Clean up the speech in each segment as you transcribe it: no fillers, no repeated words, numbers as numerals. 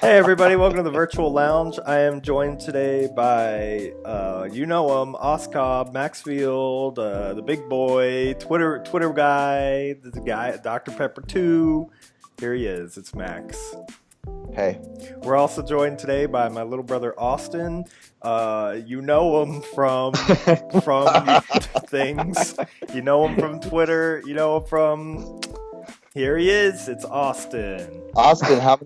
Hey everybody, welcome to the Virtual Lounge. I am joined today by, you know him, Oscar, Maxfield, the big boy, Twitter guy, the guy, Dr. Pepper 2. Here he is, it's Max. Hey. We're also joined today by my little brother Austin. You know him from things. You know him from Twitter. You know him from... Here he is. It's Austin. Austin, how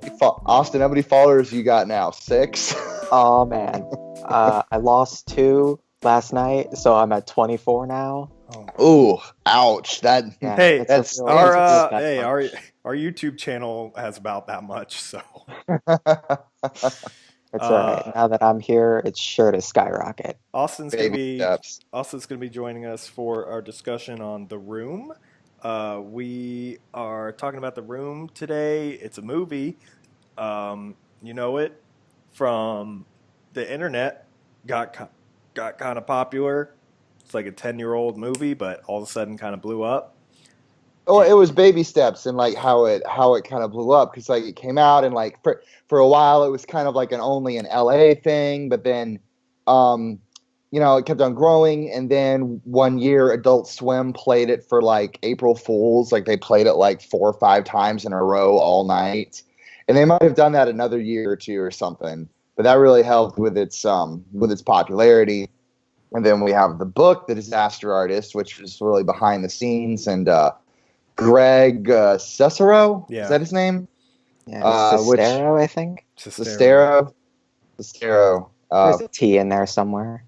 many followers you got now? 6? Oh man, I lost 2 last night, so I'm at 24 now. Ooh, ouch! Our YouTube channel has about that much. So it's alright. Now that I'm here, it's sure to skyrocket. Austin's gonna be joining us for our discussion on The Room. We are talking about The Room today. It's a movie. You know it from the internet. Got kind of popular. It's like a 10-year-old movie, but all of a sudden kind of blew up. Oh, it was baby steps and like how it kind of blew up because like it came out and like for a while it was kind of like only an LA thing, but then it kept on growing, and then one year Adult Swim played it for like April Fools. Like they played it like 4 or 5 times in a row all night, and they might have done that another year or 2 or something. But that really helped with its popularity. And then we have the book, The Disaster Artist, which is really behind the scenes, and Greg Sestero, is that his name? Yeah, Sestero, I think. Sestero. There's a T in there somewhere.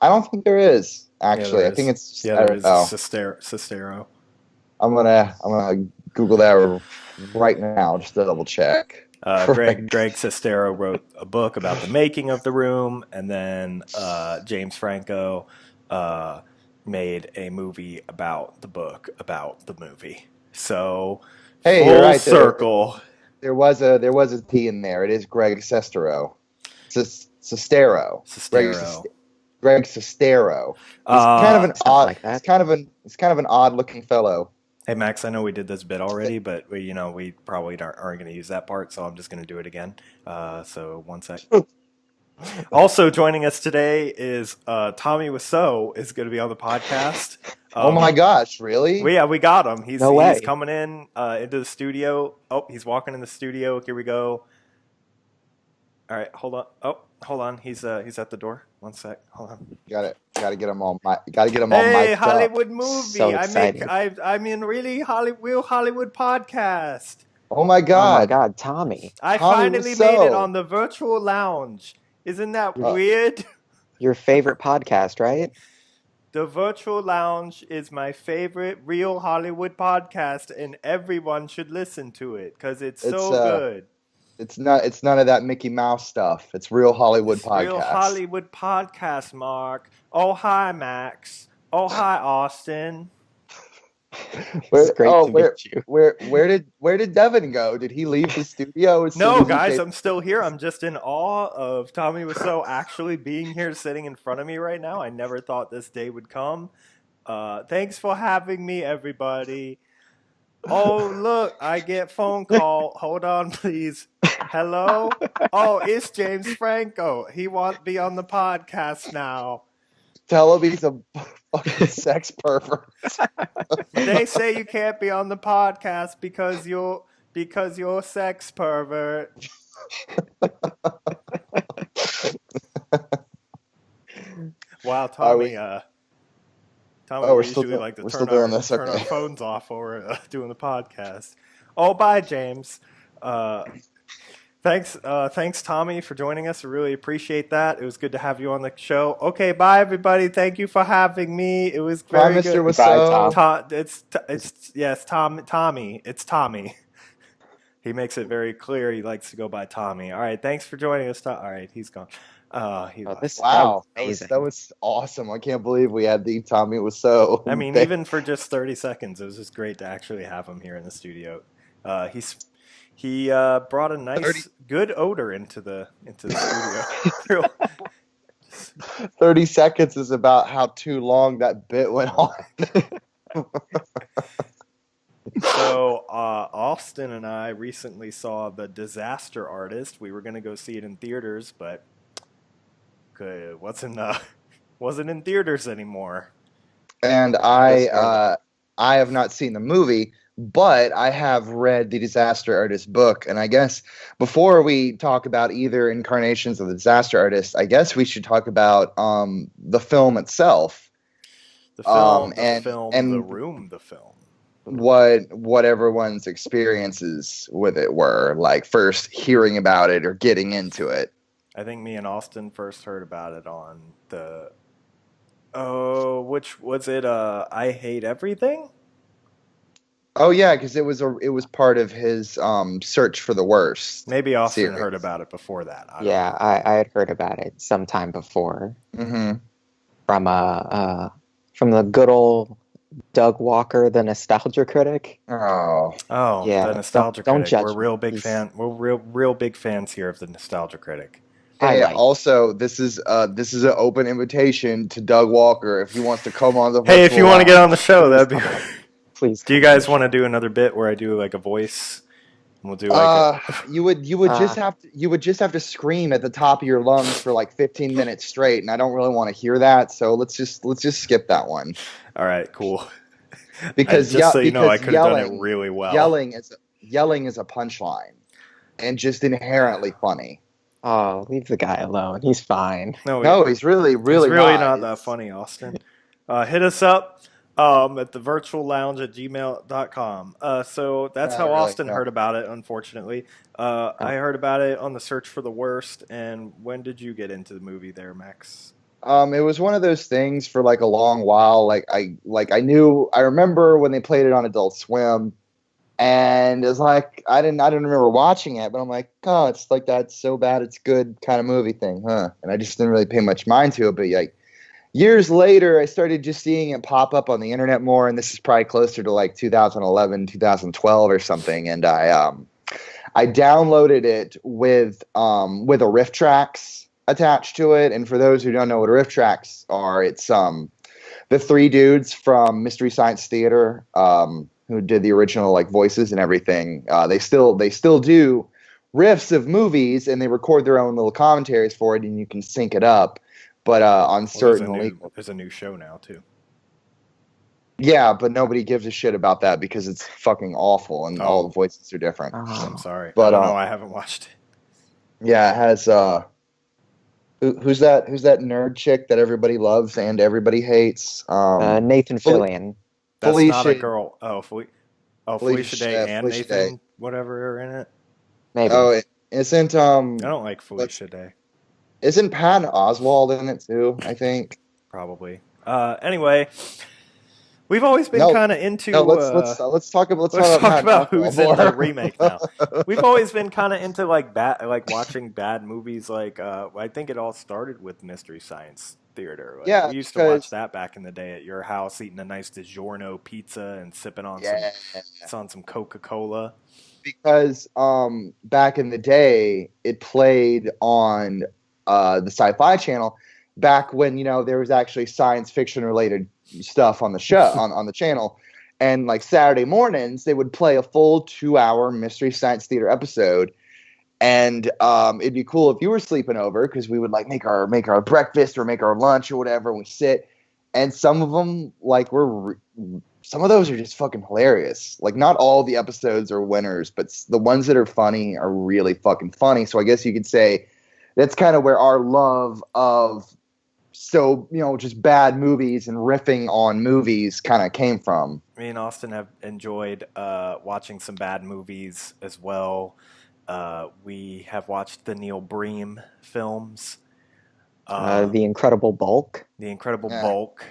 I don't think there is, actually. Yeah, I think it's... there is Sestero. I'm gonna Google that right now just to double check. Greg Sestero wrote a book about the making of The Room, and then James Franco made a movie about the book about the movie. So hey, full you're right, circle. There was a T in there. It is Greg Sestero. Sestero. Greg Sestero. He's kind of an odd looking fellow. Hey Max, I know we did this bit already, but we probably aren't going to use that part, so I'm just going to do it again. So 1 sec. Also joining us today is Tommy Wiseau is going to be on the podcast. Oh my gosh, really? We got him. He's way. coming in into the studio. Oh, he's walking in the studio. Here we go. All right, hold on. Oh, hold on. He's at the door. 1 sec. Hold on. Got to get him all mic'd Hey, up. Hollywood movie. So excited. I'm in really real Hollywood podcast. Oh my god. Oh my god, Tommy. I Tommy finally Wiseau. made it on the Virtual Lounge. Isn't that weird? Your favorite podcast, right? The Virtual Lounge is my favorite real Hollywood podcast, and everyone should listen to it because it's so good. It's none of that Mickey Mouse stuff. It's real Hollywood podcast. Real Hollywood podcast, Mark. Oh hi, Max. Oh hi, Austin. It's great to meet you. Where did Devin go? Did he leave the studio? No, guys, I'm still here. I'm just in awe of Tommy Wiseau actually being here, sitting in front of me right now. I never thought this day would come. Thanks for having me, everybody. Oh, look, I get phone call. Hold on, please. Hello? Oh, it's James Franco. He won't be on the podcast now. Tell him he's a fucking sex pervert. They say you can't be on the podcast because you're a sex pervert. Wow, Tommy. Tommy, we usually like to turn our phones off while we're doing the podcast. Oh, bye, James. Thanks, Tommy, for joining us. I really appreciate that. It was good to have you on the show. Okay, bye, everybody. Thank you for having me. It was very bye, good. Mr. Wiseau. Tommy. It's Tommy. He makes it very clear he likes to go by Tommy. All right, thanks for joining us. All right, he's gone. Wow, that was awesome. I can't believe we had the Tommy Wiseau. I mean, even for just 30 seconds, it was just great to actually have him here in the studio. He brought a nice, good odor into the studio. 30 seconds is about how too long that bit went on. So, Austin and I recently saw The Disaster Artist. We were going to go see it in theaters, but wasn't in theaters anymore. And I have not seen the movie, but I have read the Disaster Artist book. And I guess before we talk about either incarnations of the Disaster Artist, I guess we should talk about the film itself. The film, and The Room, the film. What everyone's experiences with it were, like first hearing about it or getting into it. I think me and Austin first heard about it on which was it? I Hate Everything. Oh yeah, because it was part of his Search for the Worst. Maybe Austin series. heard about it before that. I had heard about it sometime before. Mm-hmm. From the good old Doug Walker, the Nostalgia Critic. Oh yeah. The Nostalgia Don't Critic. judge We're real big me. fan. We're real big fans here of the Nostalgia Critic. Hey, like. also, this is an open invitation to Doug Walker if he wants to come on the. Hey, if you want to get on the show, that'd be. Please. Do you guys want to do another bit where I do like a voice? And we'll do like. You would just have to scream at the top of your lungs for like 15 minutes straight, and I don't really want to hear that. So let's just skip that one. All right, cool. Because just so you know, I could have done it really well. Yelling is a punchline, and just inherently funny. Oh, leave the guy alone. He's fine. No, he's really not that funny, Austin. Hit us up at the virtual lounge at gmail.com. So that's how Austin heard about it, unfortunately. I heard about it on the Search for the Worst. And when did you get into the movie there, Max? It was one of those things for like a long while. I remember when they played it on Adult Swim. And it's like I didn't remember watching it, but I'm like, oh, it's like that so bad it's good kind of movie thing, huh? And I just didn't really pay much mind to it. But like years later, I started just seeing it pop up on the internet more, and this is probably closer to like 2011, 2012 or something. And I downloaded it with a riff tracks attached to it. And for those who don't know what riff tracks are, it's the three dudes from Mystery Science Theater. Who did the original like voices and everything. They still do riffs of movies, and they record their own little commentaries for it, and you can sync it up. But on certain there's a new show now too. Yeah, but nobody gives a shit about that because it's fucking awful, and all the voices are different. I'm sorry, but I don't know. I haven't watched it. Yeah, it has who's that nerd chick that everybody loves and everybody hates? Nathan Fillion. That's Felicia, not a girl. Felicia Day and Felicia Nathan, Day. whatever, are in it. Maybe. Oh, it isn't. I don't like Felicia Day. Isn't Patton Oswalt in it too? I think. Probably. Anyway, we've always been kind of into. No, let's talk about who's in the remake now. We've always been kind of into like watching bad movies. Like I think it all started with Mystery Science Theater. We used to watch that back in the day at your house, eating a nice DiGiorno pizza and sipping on some Coca-Cola. Because back in the day, it played on the Sci-Fi Channel. Back when there was actually science fiction related stuff on the show on the channel, and like Saturday mornings they would play a full 2-hour Mystery Science Theater episode. And it'd be cool if you were sleeping over because we would like make our breakfast or make our lunch or whatever, and we sit. And some of them some of those are just fucking hilarious. Like not all the episodes are winners, but the ones that are funny are really fucking funny. So I guess you could say that's kind of where our love of just bad movies and riffing on movies kind of came from. Me and Austin have enjoyed watching some bad movies as well. We have watched the Neil Breen films. The Incredible Bulk. The Incredible Bulk.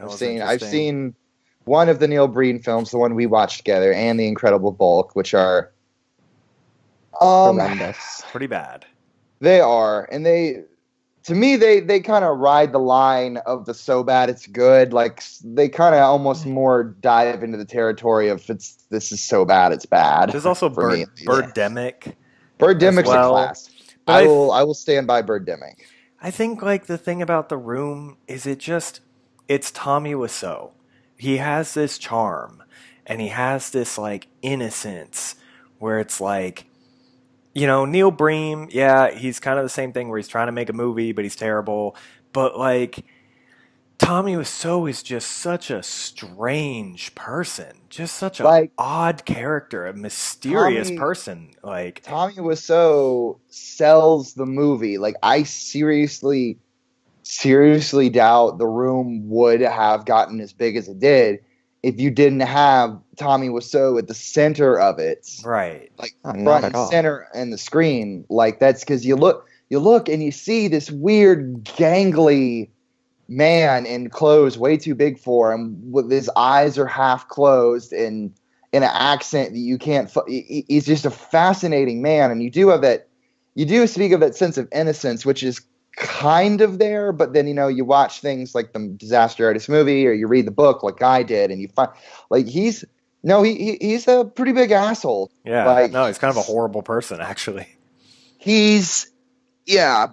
I've seen one of the Neil Breen films, the one we watched together, and The Incredible Bulk, which are horrendous. Pretty bad. They are, and they kind of ride the line of the so bad it's good. Like they kind of almost more dive into the territory of this is so bad it's bad. There's also Birdemic. Birdemic's well. a class. I will stand by Birdemic. I think like the thing about The Room is it's Tommy Wiseau. He has this charm and he has this like innocence where it's like, Neil Breen, yeah, he's kind of the same thing where he's trying to make a movie, but he's terrible. But like Tommy Wiseau is just such a strange person, just such a Like odd character, a mysterious Tommy person. Like, Tommy Wiseau sells the movie. Like I seriously doubt the room would have gotten as big as it did if you didn't have Tommy Wiseau at the center of it, right. like Not front at and all. center in the screen. Like that's because you look and you see this weird gangly man in clothes way too big for him, with his eyes are half closed and in an accent that you can't. He's just a fascinating man, and you do speak of that sense of innocence, which is kind of there, but then you watch things like the Disaster Artist movie, or you read the book like I did, and you find like he's no, he's a pretty big asshole. Yeah. Like No, he's kind of a horrible person, actually. he's yeah,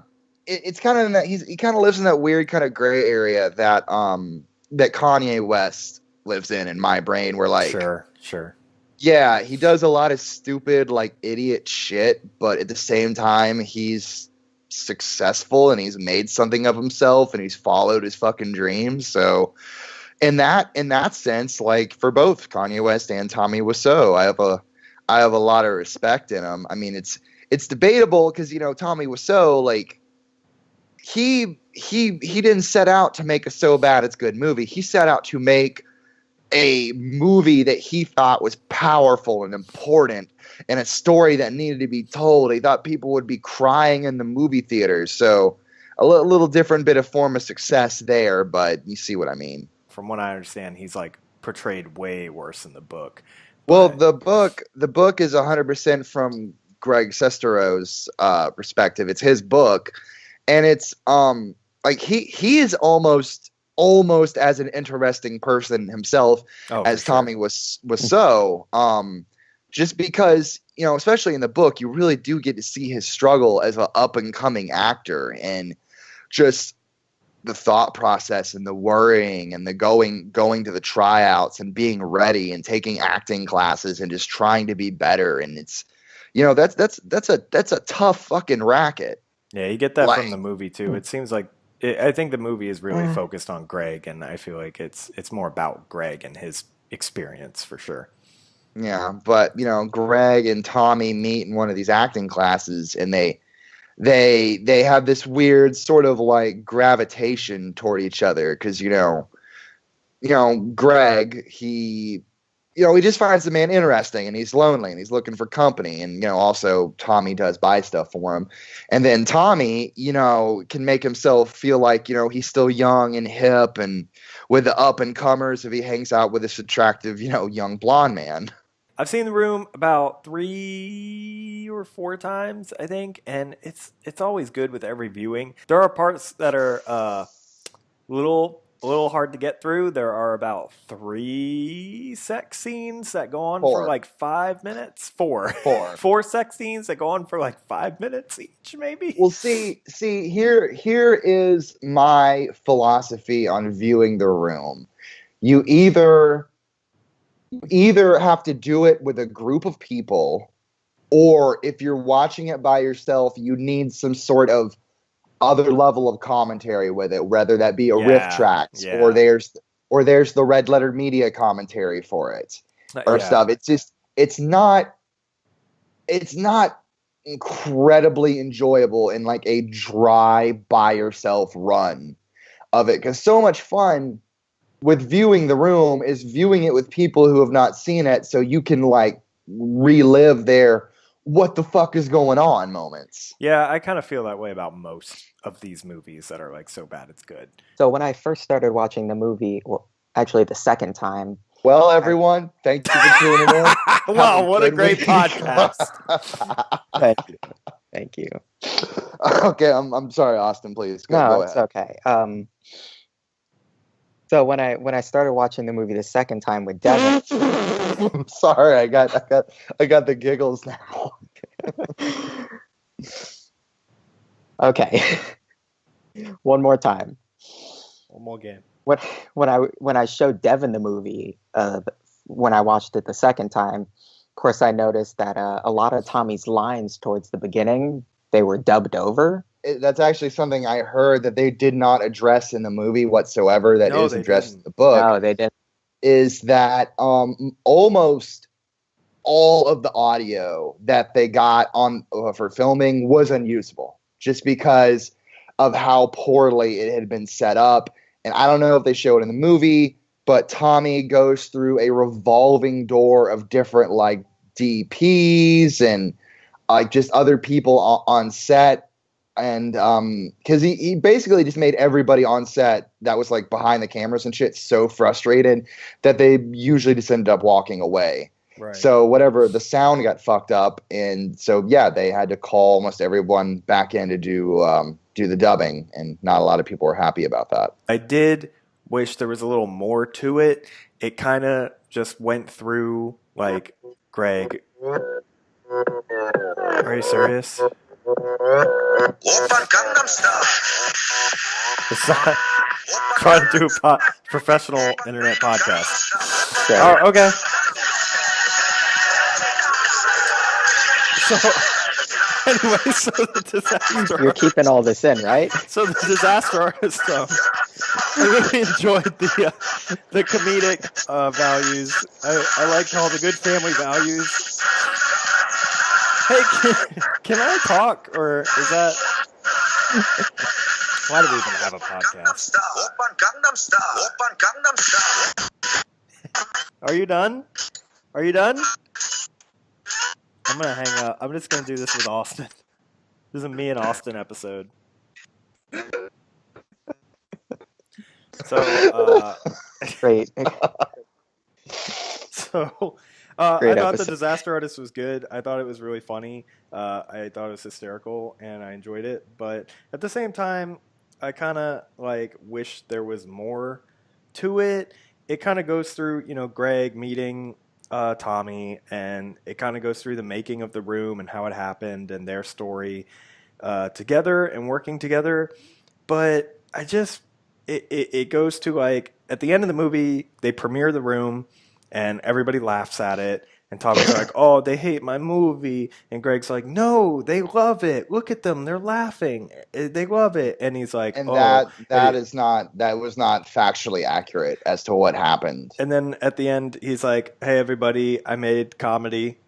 it's kind of in that he kind of lives in that weird kind of gray area that Kanye West lives in my brain, where like Sure, sure. yeah, he does a lot of stupid like idiot shit, but at the same time he's successful and he's made something of himself and he's followed his fucking dreams. So in that sense, like for both Kanye West and Tommy Wiseau, I have a lot of respect in him. I mean, it's debatable because Tommy Wiseau, like he didn't set out to make a so bad it's good movie. He set out to make a movie that he thought was powerful and important and a story that needed to be told. He thought people would be crying in the movie theaters. So a little different bit of form of success there, but you see what I mean. From what I understand, he's like portrayed way worse in the book. Well, But the book is 100% from Greg Sestero's perspective. It's his book, and it's like he is almost as an interesting person himself oh, for as sure. Tommy was so just because especially in the book you really do get to see his struggle as an up and coming actor, and just the thought process and the worrying and the going to the tryouts and being ready and taking acting classes and just trying to be better. And it's that's a tough fucking racket. Yeah, you get that from the Like movie too. It seems like I think the movie is really focused on Greg, and I feel like it's more about Greg and his experience for sure. yeah, but Greg and Tommy meet in one of these acting classes, and they have this weird sort of like gravitation toward each other because Greg, he just finds the man interesting, and he's lonely and he's looking for company, and also Tommy does buy stuff for him, and then Tommy can make himself feel like he's still young and hip and with the up and comers if he hangs out with this attractive young blonde man. I've seen The Room about 3 or 4 times, I think, and it's always good with every viewing. There are parts that are a little hard to get through. There are about 3 sex scenes that go on for Four. like 5 minutes. Four. Four. Four sex scenes that go on for like 5 minutes each, maybe. Well, see, here is my philosophy on viewing The Room. You either have to do it with a group of people, or if you're watching it by yourself, you need some sort of other level of commentary with it, whether that be a riff Yeah, tracks yeah, or there's the Red Letter Media commentary for it or yeah. stuff. It's not incredibly enjoyable in like a dry by yourself run of it, because so much fun with viewing The Room is viewing it with people who have not seen it, so you can like relive their what the fuck is going on moments. Yeah, I kind of feel that way about most of these movies that are like so bad it's good. So when I first started watching the movie, well, actually the second time, Well, everyone, thank you for tuning in. Wow, what a Good great week. podcast. thank you. Okay, I'm sorry, Austin. Please No, go it's ahead. okay. So when I started watching the movie the second time with Devin, I'm sorry, I got the giggles now. okay, one more time. One more game. When I showed Devin the movie, when I watched it the second time, Of course, I noticed that a lot of Tommy's lines towards the beginning, they were dubbed over. That's actually something I heard that they did not address in the movie whatsoever. That No, is they addressed in didn't. the book. No, they didn't. Is that almost all of the audio that they got on for filming was unusable, just because of how poorly it had been set up. And I don't know if they show it in the movie, but Tommy goes through a revolving door of different like DPs and like just other people on set. And because he basically just made everybody on set that was like behind the cameras and shit so frustrated that they usually just ended up walking away. Right. So whatever, the sound got fucked up, and so yeah, they had to call almost everyone back in to do the dubbing, and not a lot of people were happy about that. I did wish there was a little more to it. It kind of just went through like, Greg, are you serious? It's not trying to do a professional internet podcast. So, Oh, okay. So, anyway, so the disaster. you're keeping all this in, right? So the disaster artist, I really enjoyed the comedic values. I liked all the good family values. Hey, can I talk, or is that? Why do we even have a podcast? Are you done? Are you done? I'm gonna hang up. I'm just gonna do this with Austin. This is a me and Austin episode. So, Great. so Great I thought episode. the disaster artist was good. I thought it was really funny. I thought it was hysterical, and I enjoyed it. But at the same time, I kind of like wish there was more to it. It kind of goes through, Greg meeting Tommy, and it kind of goes through the making of the room and how it happened and their story together and working together. But it goes to like at the end of the movie, they premiere the room and everybody laughs at it. And Tommy's like, "Oh, they hate my movie." And Greg's like, "No, they love it. Look at them. They're laughing. They love it." And he's like, And "Oh." that was not factually accurate as to what happened. And then at the end, he's like, "Hey, everybody, I made comedy.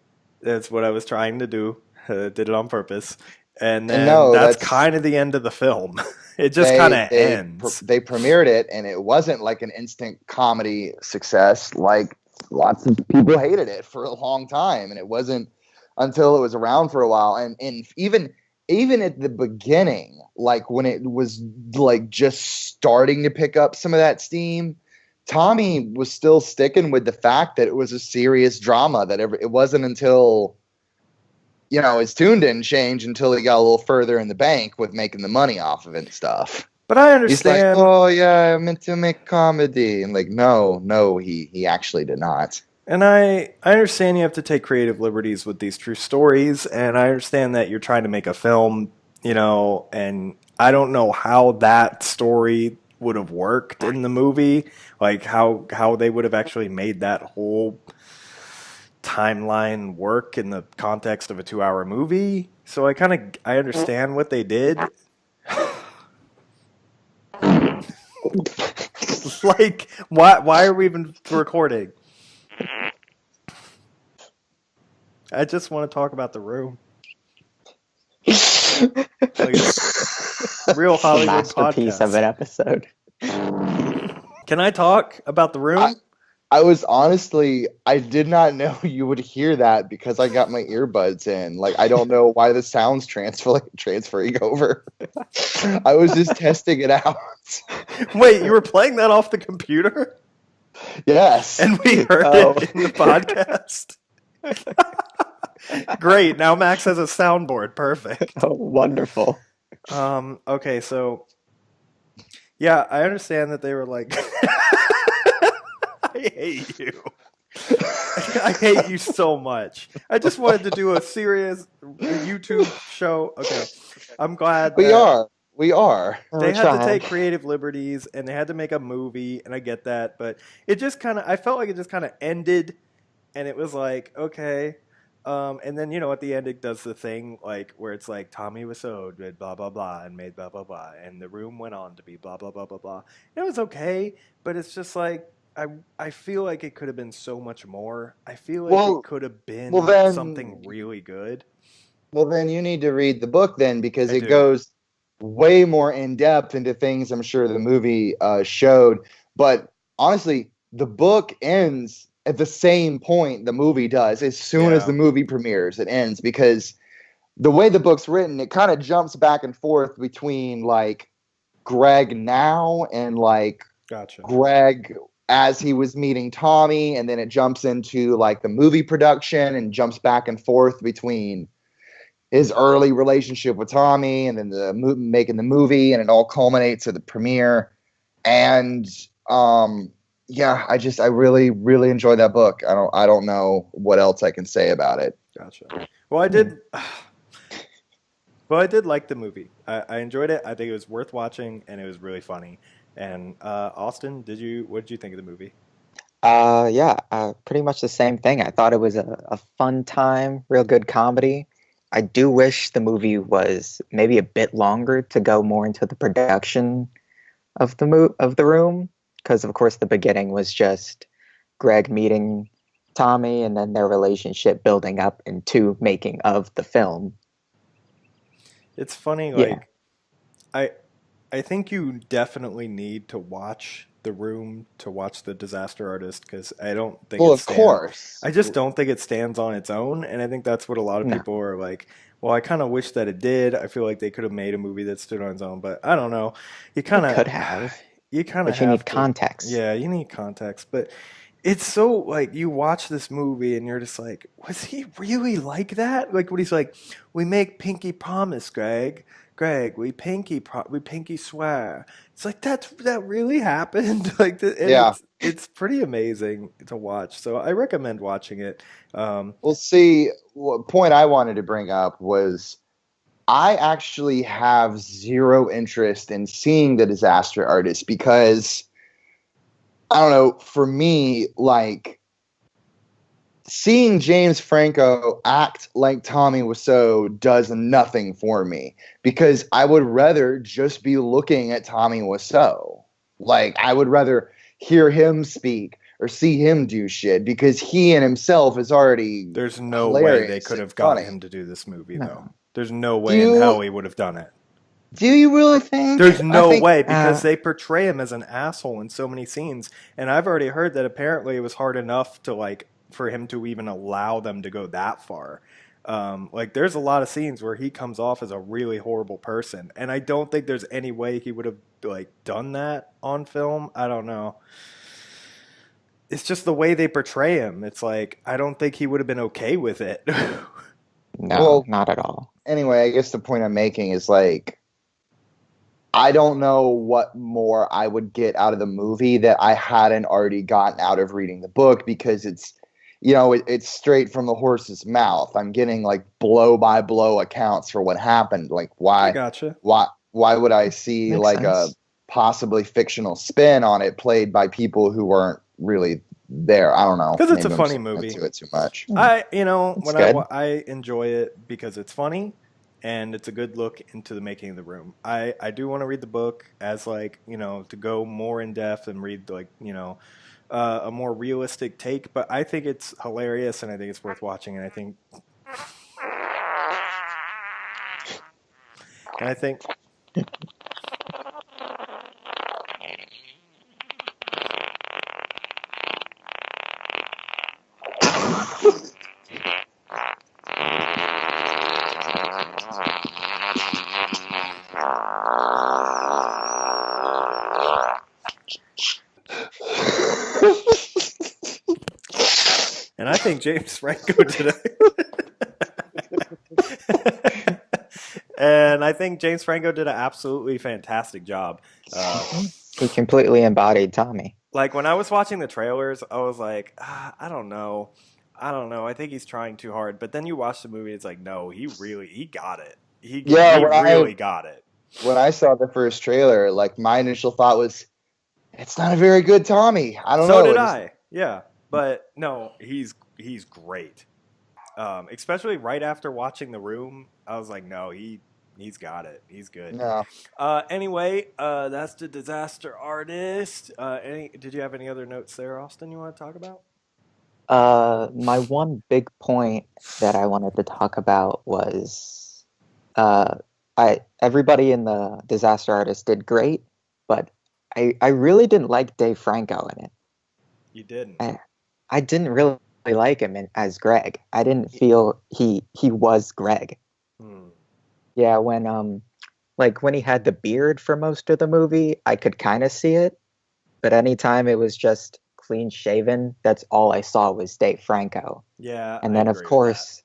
That's what I was trying to do. Did it on purpose." And then that's kind of the end of the film. It just kind of ends. They premiered it, and it wasn't like an instant comedy success. Like lots of people hated it for a long time, and it wasn't until it was around for a while. And even at the beginning, like when it was like just starting to pick up some of that steam, Tommy was still sticking with the fact that it was a serious drama. That it wasn't until his tune didn't change until he got a little further in the bank with making the money off of it and stuff. But I understand. He's like, "Oh yeah, I meant to make comedy," and like, no, he actually did not. And I understand you have to take creative liberties with these true stories, and I understand that you're trying to make a film, and I don't know how that story would have worked in the movie, like how they would have actually made that whole timeline work in the context of a 2-hour movie. So I understand what they did. Like, why are we even recording? I just want to talk about the room. Like it's real Hollywood Masterpiece podcast. of an episode. Can I talk about the room? I was honestly, I did not know you would hear that because I got my earbuds in. Like, I don't know why the sound's transferring over. I was just testing it out. Wait, you were playing that off the computer? Yes. And we heard it in the podcast? Great. Now Max has a soundboard. Perfect. Oh, wonderful. Okay, so yeah, I understand that they were like I hate you. I hate you so much. I just wanted to do a serious YouTube show. Okay. I'm glad we are. They had to take creative liberties and they had to make a movie, and I get that, but it just I felt like it just kind of ended, and it was like, okay, And then at the end it does the thing like where it's like Tommy Wiseau did blah blah blah and made blah blah blah, and the room went on to be blah blah blah blah blah. It was okay, but it's just like I feel like it could have been so much more. I feel like it Well, could have well been something then, really good. well then you need to read the book then because I it do. goes way more in depth into things I'm sure the movie showed. But honestly, the book ends at the same point the movie does. As soon as Yeah, the movie premieres, it ends because the way the book's written, it kind of jumps back and forth between like Greg now and like gotcha. Greg as he was meeting Tommy, and then it jumps into like the movie production and jumps back and forth between his early relationship with Tommy and then making the movie, and it all culminates at the premiere. And yeah, I really really enjoy that book. I don't know what else I can say about it. Gotcha. Well, I did. Well, I did like the movie. I enjoyed it. I think it was worth watching, and it was really funny. And Austin, what did you think of the movie? Yeah, pretty much the same thing. I thought it was a fun time, real good comedy. I do wish the movie was maybe a bit longer to go more into the production of the room, because of course the beginning was just Greg meeting Tommy and then their relationship building up into making of the film. It's funny, Yeah. like I I think you definitely need to watch The Room to watch The Disaster Artist because I don't think Well, it of stands. course. I just don't think it stands on its own, and I think that's what a lot of No, people are like. Well, I kind of wish that it did. I feel like they could have made a movie that stood on its own, but I don't know. You kind it of, could have, you kind of but you need have to. context. Yeah, you need context, but it's so like you watch this movie and you're just like, was he really like that? Like when he's like, we make pinky promise, Greg. Greg, we pinky swear. It's like that really happened. And Yeah. it's pretty amazing to watch. So I recommend watching it. Um, Well, see, what point I wanted to bring up was I actually have zero interest in seeing the disaster artist because I don't know, for me, like seeing James Franco act like Tommy Wiseau does nothing for me because I would rather just be looking at Tommy Wiseau. Like I would rather hear him speak or see him do shit because he in himself is already there's no way they hilarious could and have got funny. him to do this movie though. No. There's no Do way in you hell he would have done it. do you really think? There's I no think way because they portray him as an asshole in so many scenes, and I've already heard that apparently it was hard enough to like for him to even allow them to go that far. Like there's a lot of scenes where he comes off as a really horrible person, and I don't think there's any way he would have like done that on film. I don't know. It's just the way they portray him. It's like I don't think he would have been okay with it. No, well, not at all. anyway, I guess the point I'm making is like I don't know what more I would get out of the movie that I hadn't already gotten out of reading the book because it's straight from the horse's mouth. I'm getting like blow by blow accounts for what happened. Like I why gotcha. why why would I see Makes like a sense. possibly fictional spin on it played by people who weren't really there? I don't know. Because it's a Maybe I'm just funny looking movie. into it too much. It's When good. I enjoy it because it's funny and it's a good look into the making of the room. I do want to read the book as like to go more in depth and read like a more realistic take. But I think it's hilarious and I think it's worth watching. And I think and I think James Franco did and I think James Franco did an absolutely fantastic job. He completely embodied Tommy. Like when I was watching the trailers, I was like, I don't know. I don't know. I think he's trying too hard. But then you watch the movie, it's like, no, he got it. Yeah, He really got it. when I saw the first trailer, like my initial thought was, it's not a very good Tommy. I don't So know. did It just I. Yeah. But no, he's great. especially right after watching The Room. I was like, no, he's got it. He's good. No. Anyway, that's The Disaster Artist. Did you have any other notes there, Austin, you want to talk about? My one big point that I wanted to talk about was everybody in The Disaster Artist did great, but I really didn't like Dave Franco in it. You didn't. I didn't really like him as Greg. I didn't feel he was Greg. Yeah, when he had the beard for most of the movie, I could kind of see it, but anytime it was just clean shaven, that's all I saw was Dave Franco. Yeah. And then of course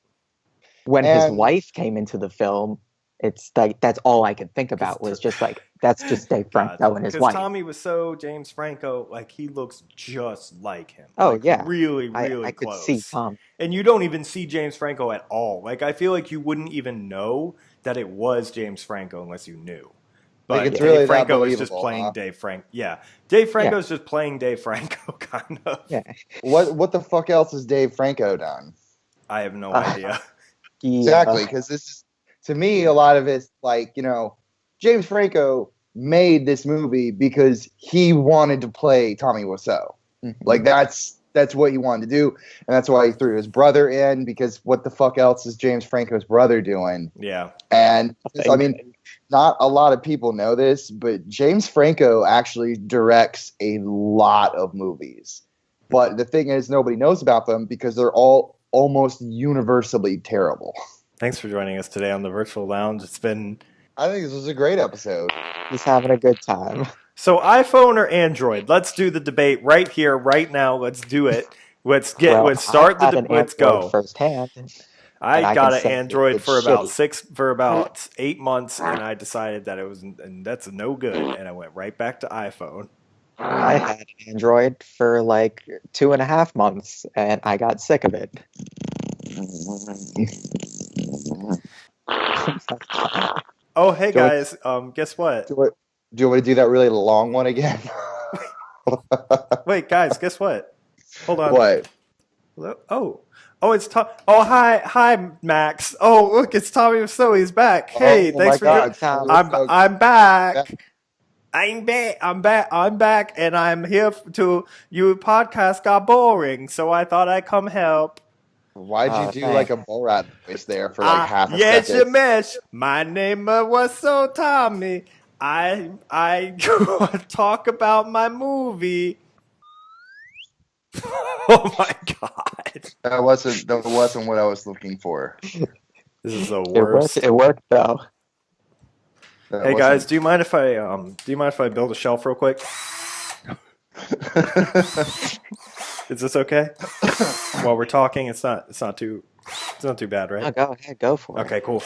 when his wife came into the film, it's like that's all I could think about was just like that's just Dave Franco and his wife. Tommy Wiseau, James Franco, like he looks just like him. Oh like, yeah, really, really I close. could see Tom, and you don't even see James Franco at all. Like I feel like you wouldn't even know that it was James Franco unless you knew. But like it's Dave really Franco is just playing Dave Franco. Yeah, Dave Franco is just playing Dave Franco, kind of. Yeah. What the fuck else has Dave Franco done? I have no idea. Exactly, because this is, to me, a lot of it's like, James Franco made this movie because he wanted to play Tommy Wiseau. Mm-hmm. Like that's what he wanted to do, and that's why he threw his brother in, because what the fuck else is James Franco's brother doing? Yeah. And I mean, not a lot of people know this, but James Franco actually directs a lot of movies. But the thing is, nobody knows about them because they're all almost universally terrible. Thanks for joining us today on the Virtual Lounge. I think this was a great episode. He's having a good time. So iPhone or Android? Let's do the debate right here, right now. Let's do it. Let's start the debate. Let's go. Firsthand. I got an Android for about 8 months, and I decided that and that's no good, and I went right back to iPhone. I had an Android for like 2.5 months, and I got sick of it. Oh, hey guys! Guess what? Do you want to do that really long one again? Wait, guys! Guess what? Hold on. What? Hello? Oh, it's Tom. Oh, hi, Max. Oh, look, it's Tommy Wiseau. He's back. Hey, thanks for joining. I'm back. I'm back, and I'm here to. Your podcast got boring, so I thought I'd come help. Why'd you do like a Borat voice there for like half a yes, second? you mesh. My name was so Tommy. I talk about my movie. Oh my god. That wasn't what I was looking for. This is the worst. It worked though. Hey guys, do you mind if I build a shelf real quick? Is this okay? While we're talking, it's not too bad, right? No, go ahead, go for it. Okay, cool.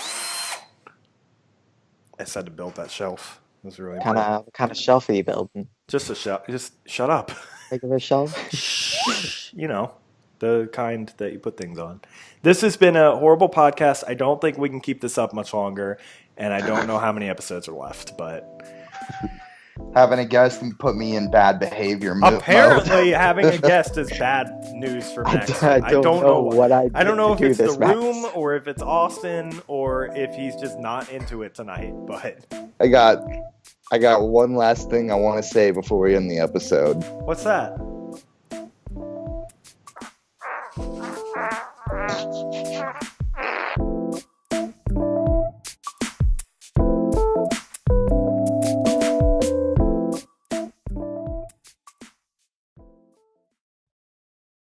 I said to build that shelf. It was really What kind of shelf are you building? just a shelf. Just shut up. Regular shelf? The kind that you put things on. This has been a horrible podcast. I don't think we can keep this up much longer, and I don't know how many episodes are left, but having a guest and put me in bad behavior mode. Apparently, having a guest is bad news for Max. I don't know what I don't know if it's The Room or if it's Austin or if he's just not into it tonight. But I got one last thing I want to say before we end the episode. What's that?